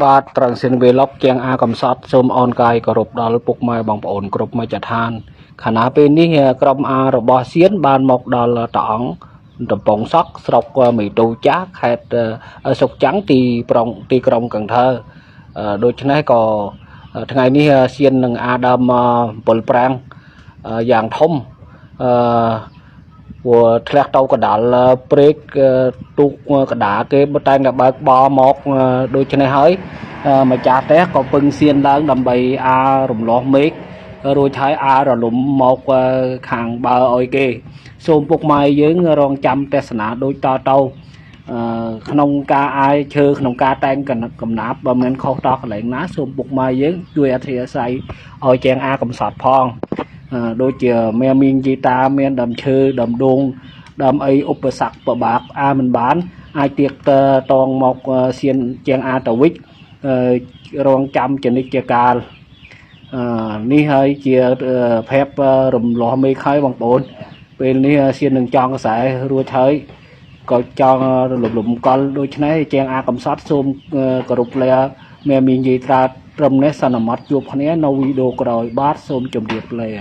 បាទត្រង់សិនវេឡុកជាងអាកំសត់សូមអនកាយគោរពដល់ពុកម៉ែបងប្អូនគ្រប់មជ្ឈដ្ឋានខណៈពេលនេះក្រុមអារបស់សៀនបានមកដល់តអង្គតំពងសក់ស្រុកមីទូចាស់ខេត្តសុកចាំងទីក្រុងកង្ធើដូច្នេះក៏ថ្ងៃនេះសៀននឹងអាដើមពលប្រាំងយ៉ាងធំព្រោះធ្លាក់ទៅកដាលព្រែកទូកកដាគេតែងតែបើកបរមកដូច្នេះហើយម្ចាស់ផ្ទះក៏ពឹងសៀនឡើងដើម្បីអារំលោះមេឃរួចហើយអារលំមកខាងបើឲ្យគេសូមពុកម៉ែយើងរងចាំទេសនាដូចតទៅក្នុងការអាយឈើក្នុងការតែងកំណាប់បើមិនខុសតកន្លែងណាសូមពុកម៉ែយើងជួយអធិស្ឋានឲ្យជាងអាកំសត់ផងដូចជាមានជីតាមានដើមឈើដើមដូងដើមអីឧបសគ្គពិបាកអាមិនបានអាចទៀកតងមកសៀនជាងអាតវិចរងចាំចនិច្ចកាលនេះហើយជាភេបរំលោះមេឃហើយបងប្អូនពេលនេះសៀននឹងចង់ខ្សែរួចហើយក៏ចង់លំកលដូច្នេះជាងអាកំសត់សូមគោរពលាមាននិយាយត្រាត្រឹមនេះសន្មតជួបគ្នានៅវីដេអូក្រោយបាទសូមជម្រាបលា